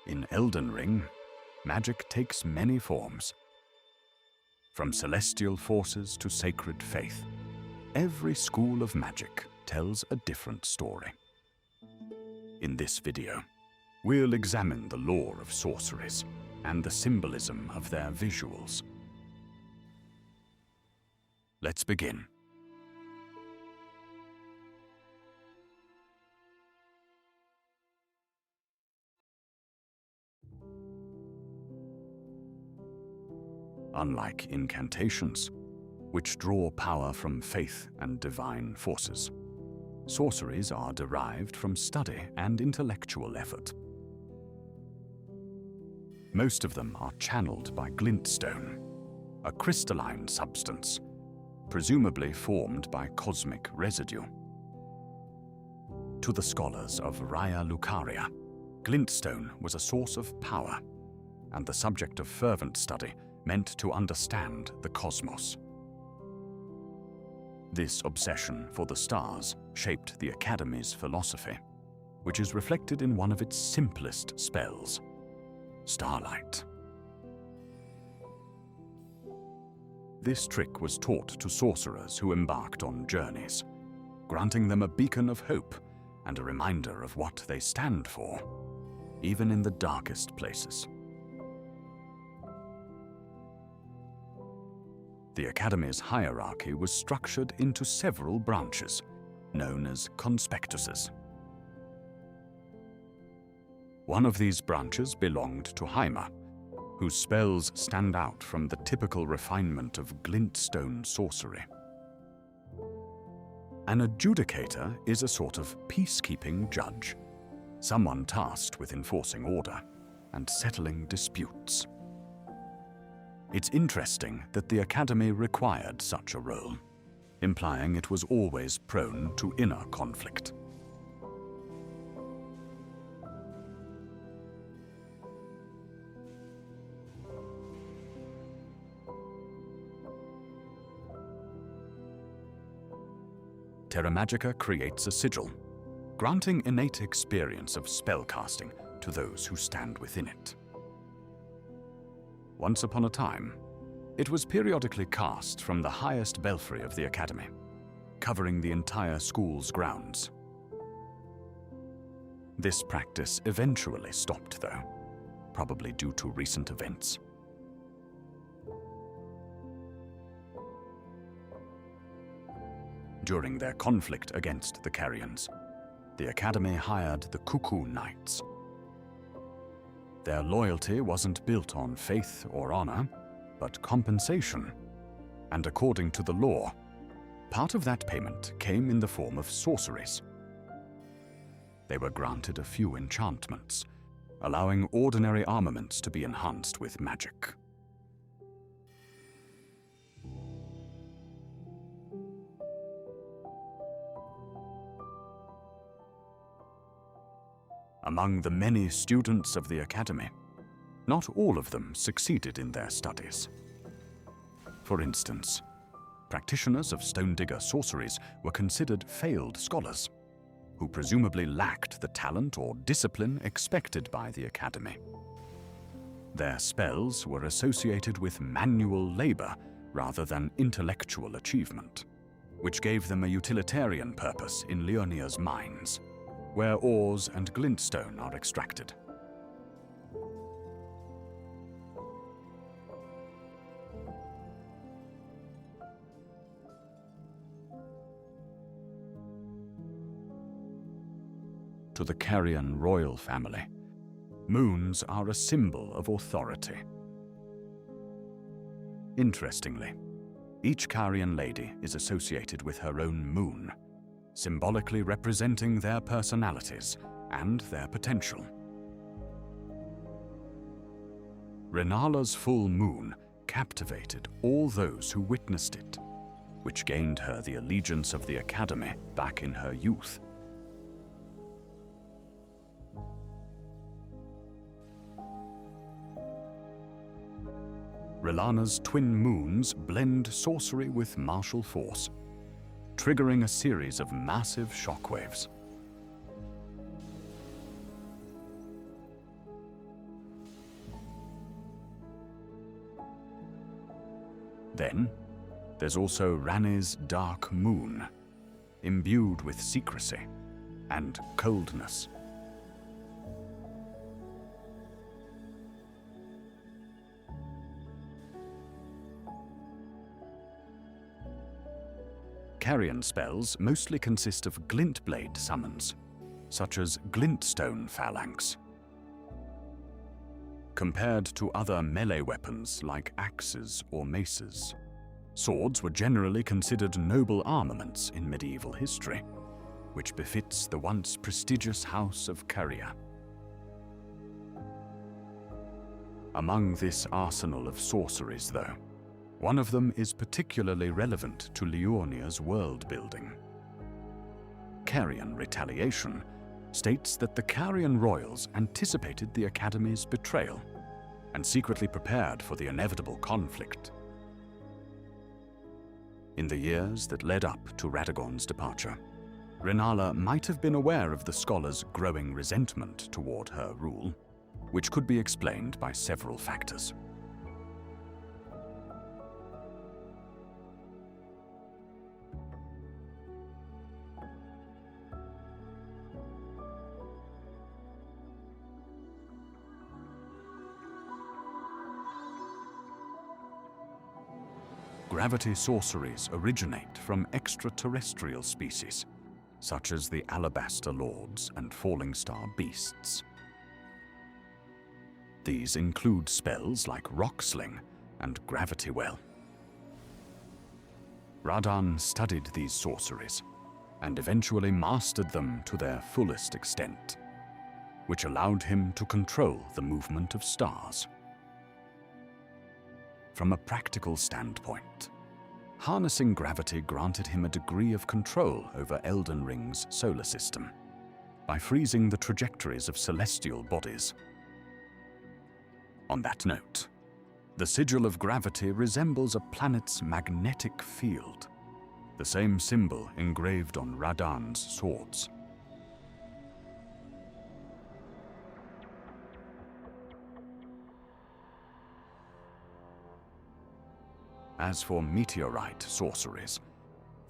In Elden Ring, magic takes many forms. From celestial forces to sacred faith, every school of magic tells a different story. In this video, we'll examine the lore of sorceries and the symbolism of their visuals. Let's begin. Unlike incantations, which draw power from faith and divine forces, sorceries are derived from study and intellectual effort. Most of them are channeled by glintstone, a crystalline substance, presumably formed by cosmic residue. To the scholars of Raya Lucaria, glintstone was a source of power, and the subject of fervent study meant to understand the cosmos. This obsession for the stars shaped the Academy's philosophy, which is reflected in one of its simplest spells, Starlight. This trick was taught to sorcerers who embarked on journeys, granting them a beacon of hope and a reminder of what they stand for, even in the darkest places. The Academy's hierarchy was structured into several branches, known as conspectuses. One of these branches belonged to Heimer, whose spells stand out from the typical refinement of Glintstone Sorcery. An adjudicator is a sort of peacekeeping judge, someone tasked with enforcing order and settling disputes. It's interesting that the Academy required such a role, implying it was always prone to inner conflict. Terra Magica creates a sigil, granting innate experience of spellcasting to those who stand within it. Once upon a time, it was periodically cast from the highest belfry of the Academy, covering the entire school's grounds. This practice eventually stopped, though, probably due to recent events. During their conflict against the Carians, the Academy hired the Cuckoo Knights. Their loyalty wasn't built on faith or honor, but compensation. And according to the law, part of that payment came in the form of sorceries. They were granted a few enchantments, allowing ordinary armaments to be enhanced with magic. Among the many students of the Academy, not all of them succeeded in their studies. For instance, practitioners of Stone Digger sorceries were considered failed scholars, who presumably lacked the talent or discipline expected by the Academy. Their spells were associated with manual labor rather than intellectual achievement, which gave them a utilitarian purpose in Leonia's mines, where ores and glintstone are extracted. To the Carian royal family, moons are a symbol of authority. Interestingly, each Carian lady is associated with her own moon, symbolically representing their personalities and their potential. Renala's full moon captivated all those who witnessed it, which gained her the allegiance of the Academy back in her youth. Relana's twin moons blend sorcery with martial force, triggering a series of massive shockwaves. Then, there's also Ranni's Dark Moon, imbued with secrecy and coldness. Carian spells mostly consist of Glintblade summons, such as Glintstone Phalanx. Compared to other melee weapons like axes or maces, swords were generally considered noble armaments in medieval history, which befits the once prestigious house of Caria. Among this arsenal of sorceries, though, one of them is particularly relevant to Liurnia's world-building. Carian Retaliation states that the Carian royals anticipated the Academy's betrayal and secretly prepared for the inevitable conflict. In the years that led up to Radagon's departure, Renala might have been aware of the scholar's growing resentment toward her rule, which could be explained by several factors. Gravity sorceries originate from extraterrestrial species, such as the Alabaster Lords and Falling Star Beasts. These include spells like Rock Sling and Gravity Well. Radan studied these sorceries and eventually mastered them to their fullest extent, which allowed him to control the movement of stars. From a practical standpoint, harnessing gravity granted him a degree of control over Elden Ring's solar system by freezing the trajectories of celestial bodies. On that note, the sigil of gravity resembles a planet's magnetic field, the same symbol engraved on Radan's swords. As for meteorite sorceries,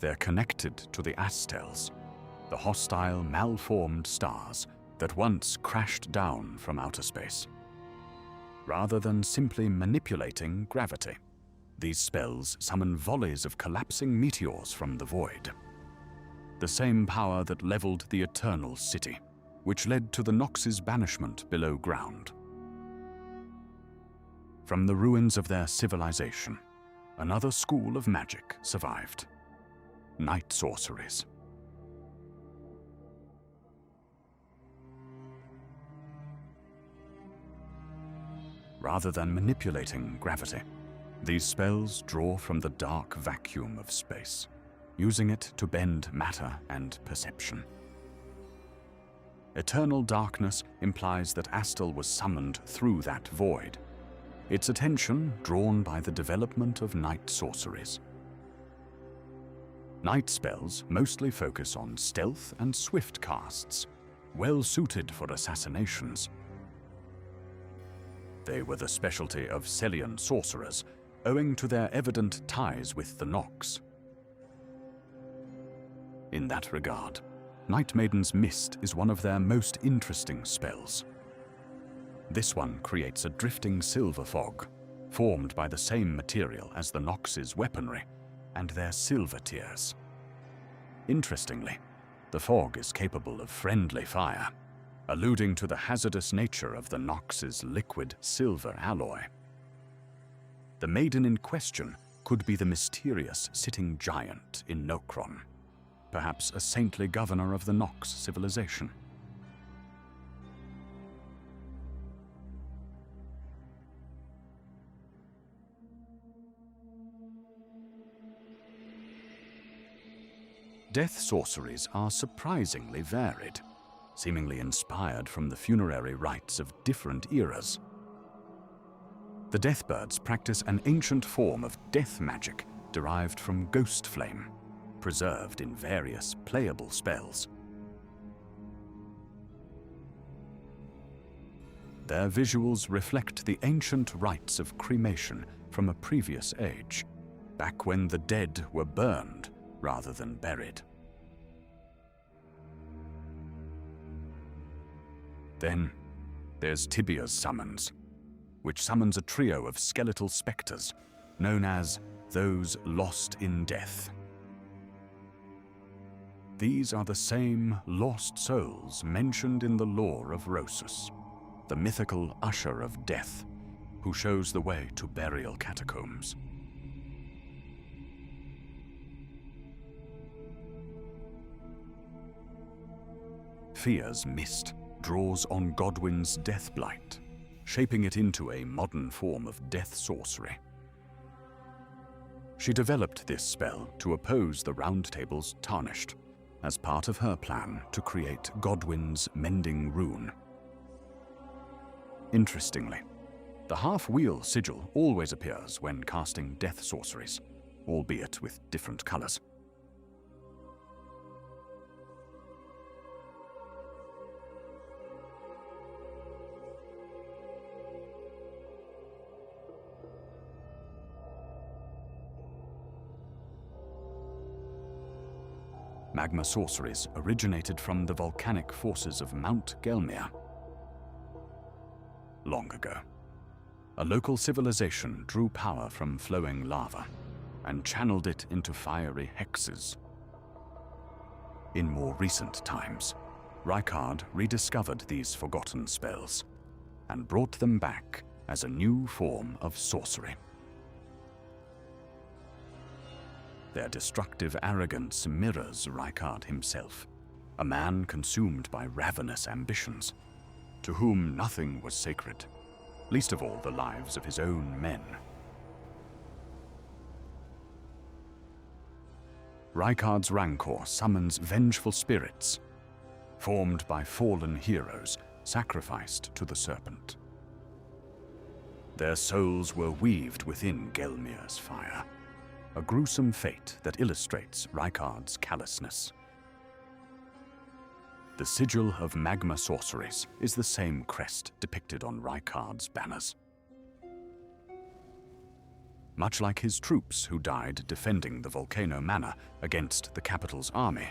they're connected to the Astels, the hostile, malformed stars that once crashed down from outer space. Rather than simply manipulating gravity, these spells summon volleys of collapsing meteors from the void. The same power that leveled the Eternal City, which led to the Nox's banishment below ground. From the ruins of their civilization, another school of magic survived: night sorceries. Rather than manipulating gravity, these spells draw from the dark vacuum of space, using it to bend matter and perception. Eternal darkness implies that Astel was summoned through that void, its attention drawn by the development of night sorceries. Night spells mostly focus on stealth and swift casts, well suited for assassinations. They were the specialty of Celian sorcerers, owing to their evident ties with the Nox. In that regard, Night Maiden's Mist is one of their most interesting spells. This one creates a drifting silver fog, formed by the same material as the Nox's weaponry and their silver tears. Interestingly, the fog is capable of friendly fire, alluding to the hazardous nature of the Nox's liquid silver alloy. The maiden in question could be the mysterious sitting giant in Nokron, perhaps a saintly governor of the Nox civilization. Death sorceries are surprisingly varied, seemingly inspired from the funerary rites of different eras. The Deathbirds practice an ancient form of death magic derived from ghost flame, preserved in various playable spells. Their visuals reflect the ancient rites of cremation from a previous age, back when the dead were burned rather than buried. Then there's Tibia's summons, which summons a trio of skeletal spectres known as those lost in death. These are the same lost souls mentioned in the lore of Rosus, the mythical usher of death, who shows the way to burial catacombs. Fia's mist draws on Godwyn's death blight, shaping it into a modern form of death sorcery. She developed this spell to oppose the Round Table's Tarnished, as part of her plan to create Godwyn's Mending Rune. Interestingly, the half-wheel sigil always appears when casting death sorceries, albeit with different colors. Magma Sorceries originated from the volcanic forces of Mount Gelmir. Long ago, a local civilization drew power from flowing lava and channeled it into fiery hexes. In more recent times, Rykard rediscovered these forgotten spells and brought them back as a new form of sorcery. Their destructive arrogance mirrors Rykard himself, a man consumed by ravenous ambitions, to whom nothing was sacred, least of all the lives of his own men. Rykard's rancor summons vengeful spirits, formed by fallen heroes sacrificed to the serpent. Their souls were weaved within Gelmir's fire, a gruesome fate that illustrates Rykard's callousness. The sigil of Magma Sorceries is the same crest depicted on Rykard's banners. Much like his troops who died defending the Volcano Manor against the capital's army,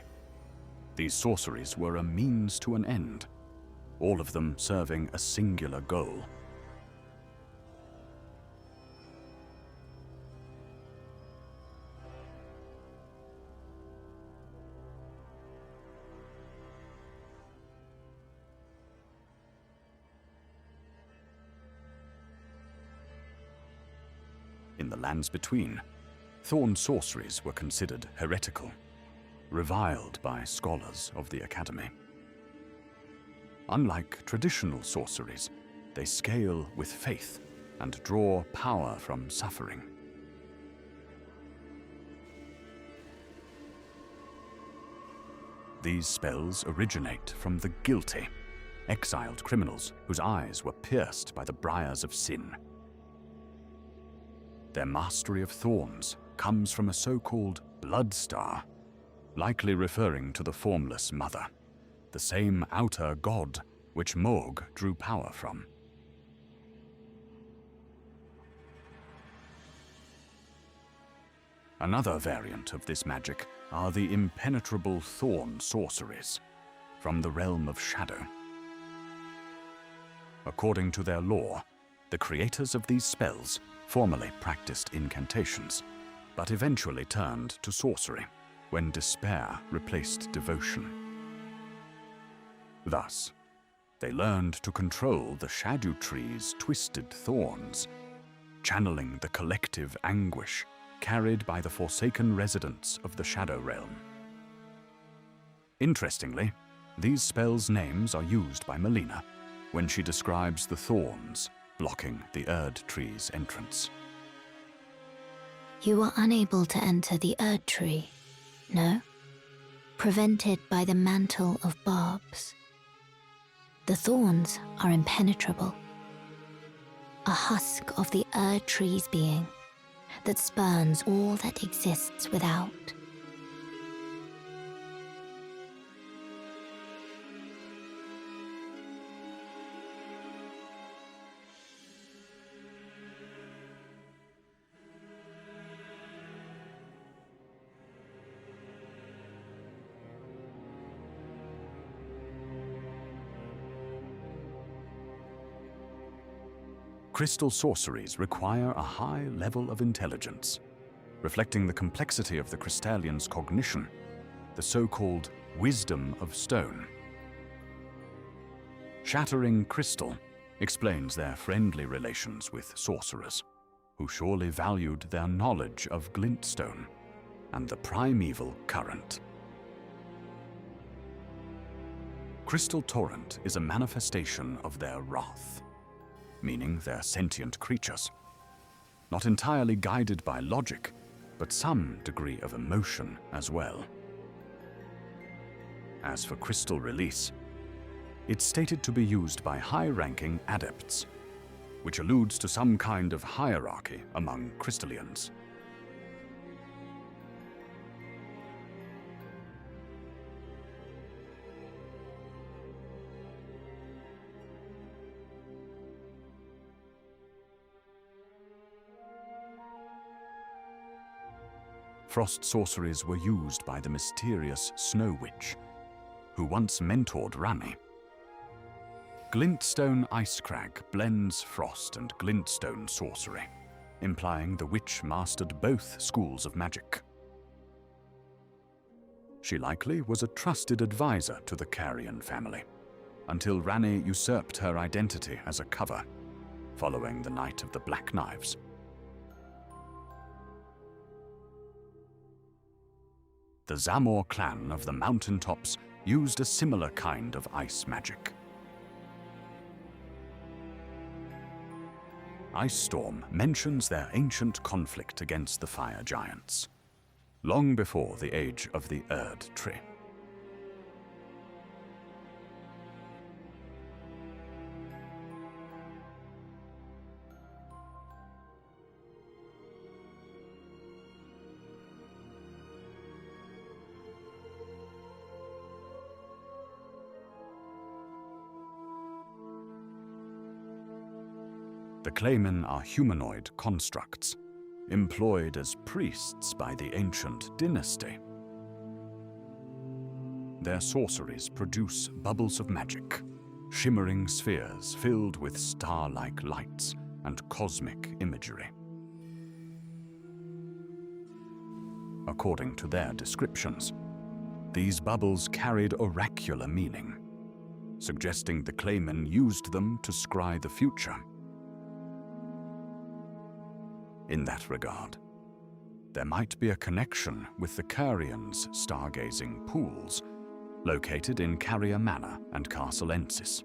these sorceries were a means to an end, all of them serving a singular goal. In the lands between, Thorn Sorceries were considered heretical, reviled by scholars of the Academy. Unlike traditional sorceries, they scale with faith and draw power from suffering. These spells originate from the guilty, exiled criminals whose eyes were pierced by the briars of sin. Their mastery of thorns comes from a so-called blood star, likely referring to the formless mother, the same outer god which Morg drew power from. Another variant of this magic are the impenetrable Thorn Sorceries, from the realm of shadow. According to their lore, the creators of these spells formerly practiced incantations, but eventually turned to sorcery when despair replaced devotion. Thus, they learned to control the Scadutree's twisted thorns, channeling the collective anguish carried by the forsaken residents of the Shadow Realm. Interestingly, these spells' names are used by Melina when she describes the thorns blocking the Erdtree's entrance. You are unable to enter the Erdtree, no? Prevented by the mantle of barbs. The thorns are impenetrable. A husk of the Erdtree's being that spurns all that exists without. Crystal sorceries require a high level of intelligence, reflecting the complexity of the Crystalian's cognition, the so-called wisdom of stone. Shattering Crystal explains their friendly relations with sorcerers, who surely valued their knowledge of Glintstone and the primeval current. Crystal Torrent is a manifestation of their wrath, meaning they're sentient creatures, not entirely guided by logic, but some degree of emotion as well. As for Crystal Release, it's stated to be used by high-ranking adepts, which alludes to some kind of hierarchy among Crystalians. Frost sorceries were used by the mysterious Snow Witch, who once mentored Rani. Glintstone Icecrag blends frost and glintstone sorcery, implying the witch mastered both schools of magic. She likely was a trusted advisor to the Carian family, until Rani usurped her identity as a cover, following the Night of the Black Knives. The Zamor clan of the mountaintops used a similar kind of ice magic. Ice Storm mentions their ancient conflict against the fire giants, long before the age of the Erdtree. The Claymen are humanoid constructs, employed as priests by the ancient dynasty. Their sorceries produce bubbles of magic, shimmering spheres filled with star-like lights and cosmic imagery. According to their descriptions, these bubbles carried oracular meaning, suggesting the Claymen used them to scry the future. In that regard, there might be a connection with the Carian's stargazing pools, located in Carrier Manor and Castle Ensis.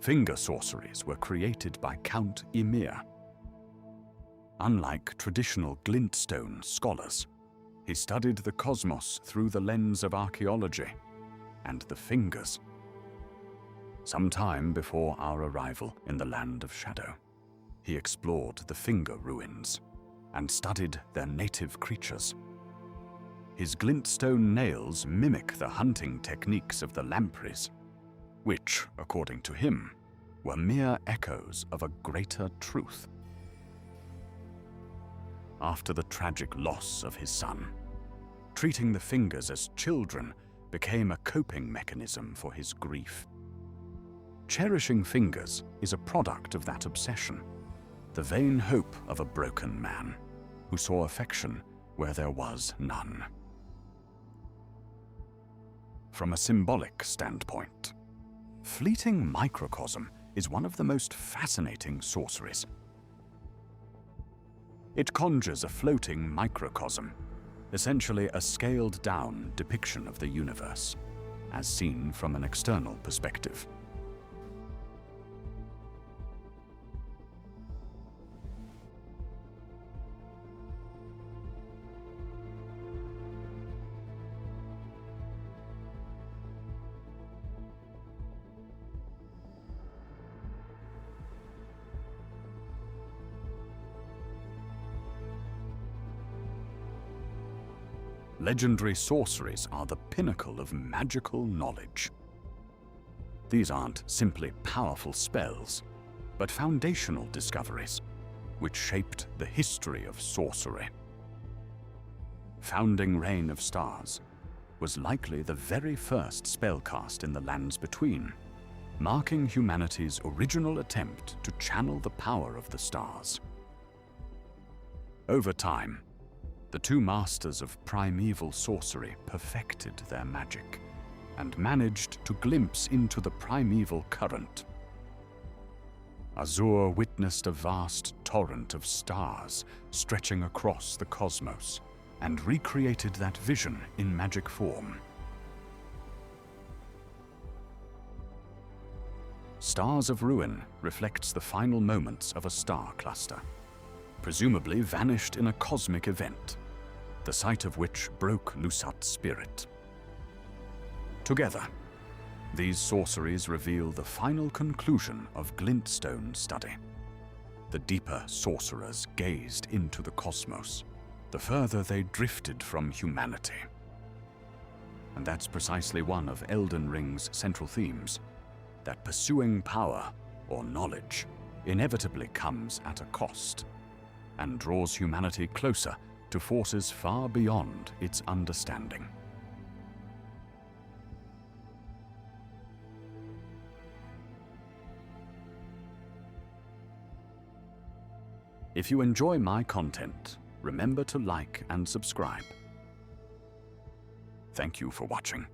Finger sorceries were created by Count Ymir. Unlike traditional Glintstone scholars, he studied the cosmos through the lens of archaeology and the fingers. Sometime before our arrival in the Land of Shadow, he explored the finger ruins and studied their native creatures. His glintstone nails mimic the hunting techniques of the lampreys, which, according to him, were mere echoes of a greater truth. After the tragic loss of his son, treating the fingers as children became a coping mechanism for his grief. Cherishing fingers is a product of that obsession, the vain hope of a broken man who saw affection where there was none. From a symbolic standpoint, fleeting microcosm is one of the most fascinating sorceries. It conjures a floating microcosm, essentially a scaled-down depiction of the universe, as seen from an external perspective. Legendary sorceries are the pinnacle of magical knowledge. These aren't simply powerful spells, but foundational discoveries which shaped the history of sorcery. Founding Reign of Stars was likely the very first spellcast in the Lands Between, marking humanity's original attempt to channel the power of the stars. Over time, the two masters of primeval sorcery perfected their magic and managed to glimpse into the primeval current. Azure witnessed a vast torrent of stars stretching across the cosmos and recreated that vision in magic form. Stars of Ruin reflects the final moments of a star cluster, presumably vanished in a cosmic event, the sight of which broke Lusat's spirit. Together, these sorceries reveal the final conclusion of Glintstone study. The deeper sorcerers gazed into the cosmos, the further they drifted from humanity. And that's precisely one of Elden Ring's central themes, that pursuing power or knowledge inevitably comes at a cost and draws humanity closer to forces far beyond its understanding. If you enjoy my content, remember to like and subscribe. Thank you for watching.